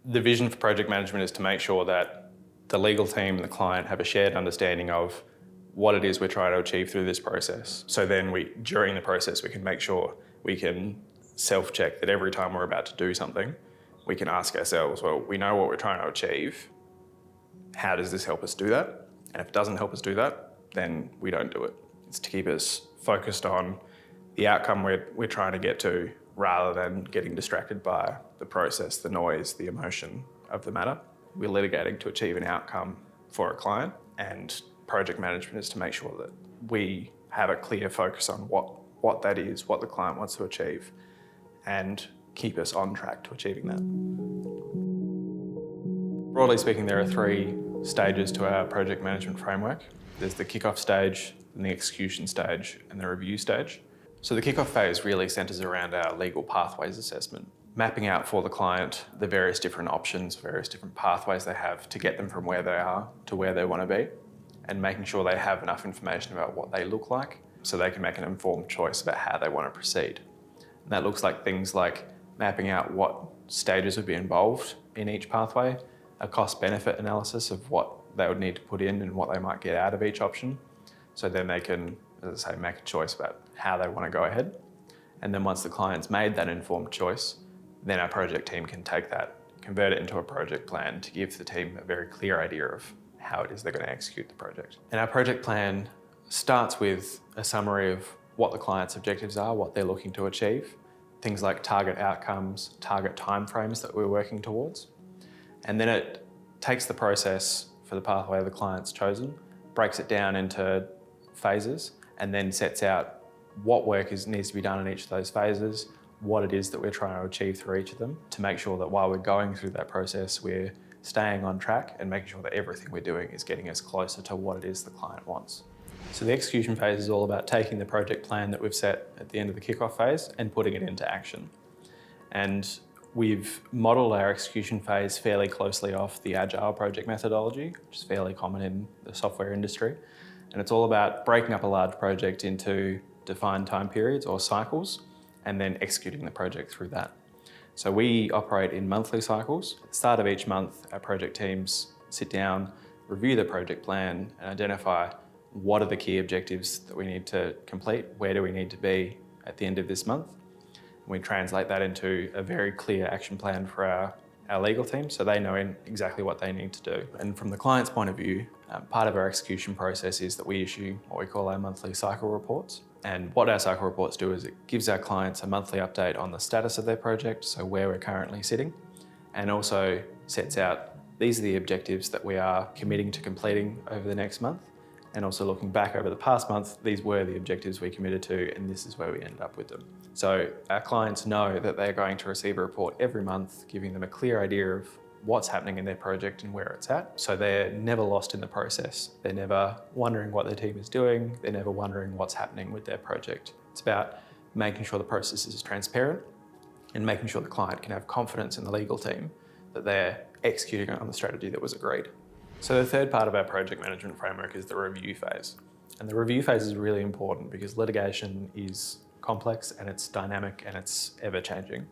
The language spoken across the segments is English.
The vision for project management is to make sure that the legal team and the client have a shared understanding of what it is we're trying to achieve through this process. So then during the process, we can make sure we can self-check that every time we're about to do something, we can ask ourselves, well, we know what we're trying to achieve. How does this help us do that? And if it doesn't help us do that, then we don't do it. It's to keep us focused on the outcome we're trying to get to, rather than getting distracted by the process, the noise, the emotion of the matter. We're litigating to achieve an outcome for a client, and project management is to make sure that we have a clear focus on what that is, what the client wants to achieve, and keep us on track to achieving that. Broadly speaking, there are 3 stages to our project management framework. There's the kick-off stage, and the execution stage, and the review stage. So the kick-off phase really centres around our legal pathways assessment, mapping out for the client the various different options, various different pathways they have to get them from where they are to where they want to be, and making sure they have enough information about what they look like so they can make an informed choice about how they want to proceed. And that looks like things like mapping out what stages would be involved in each pathway, a cost-benefit analysis of what they would need to put in and what they might get out of each option. So then they can, as I say, make a choice about how they want to go ahead. And then once the client's made that informed choice, then our project team can take that, convert it into a project plan to give the team a very clear idea of how it is they're going to execute the project. And our project plan starts with a summary of what the client's objectives are, what they're looking to achieve, things like target outcomes, target timeframes that we're working towards. And then it takes the process for the pathway the client's chosen, breaks it down into phases, and then sets out what work needs to be done in each of those phases, what it is that we're trying to achieve through each of them, to make sure that while we're going through that process, we're staying on track and making sure that everything we're doing is getting us closer to what it is the client wants. So the execution phase is all about taking the project plan that we've set at the end of the kickoff phase and putting it into action. And we've modelled our execution phase fairly closely off the agile project methodology, which is fairly common in the software industry. And it's all about breaking up a large project into defined time periods or cycles, and then executing the project through that. So we operate in monthly cycles. At the start of each month, our project teams sit down, review the project plan, and identify what are the key objectives that we need to complete, where do we need to be at the end of this month. And we translate that into a very clear action plan for our legal team, so they know exactly what they need to do. And from the client's point of view, part of our execution process is that we issue what we call our monthly cycle reports. And what our cycle reports do is it gives our clients a monthly update on the status of their project, so where we're currently sitting, and also sets out these are the objectives that we are committing to completing over the next month. And also looking back over the past month, these were the objectives we committed to, and this is where we ended up with them. So our clients know that they're going to receive a report every month, giving them a clear idea of what's happening in their project and where it's at. So they're never lost in the process. They're never wondering what their team is doing. They're never wondering what's happening with their project. It's about making sure the process is transparent and making sure the client can have confidence in the legal team that they're executing on the strategy that was agreed. So the third part of our project management framework is the review phase. And the review phase is really important because litigation is complex and it's dynamic and it's ever changing.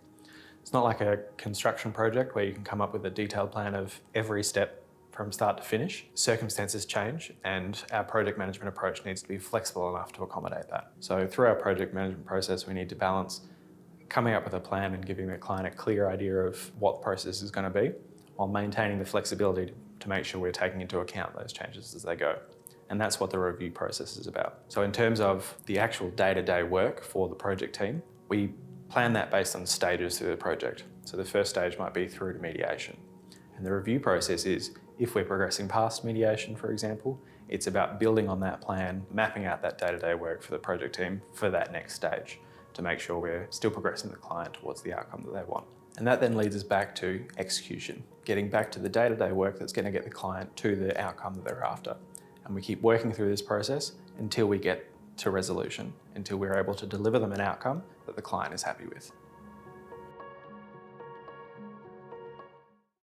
It's not like a construction project where you can come up with a detailed plan of every step from start to finish. Circumstances change and our project management approach needs to be flexible enough to accommodate that. So through our project management process, we need to balance coming up with a plan and giving the client a clear idea of what the process is going to be, while maintaining the flexibility to make sure we're taking into account those changes as they go. And that's what the review process is about. So in terms of the actual day-to-day work for the project team, we plan that based on stages through the project. So the first stage might be through to mediation. And the review process is, if we're progressing past mediation, for example, it's about building on that plan, mapping out that day-to-day work for the project team for that next stage to make sure we're still progressing the client towards the outcome that they want. And that then leads us back to execution, getting back to the day-to-day work that's going to get the client to the outcome that they're after. And we keep working through this process until we get to resolution, until we're able to deliver them an outcome that the client is happy with.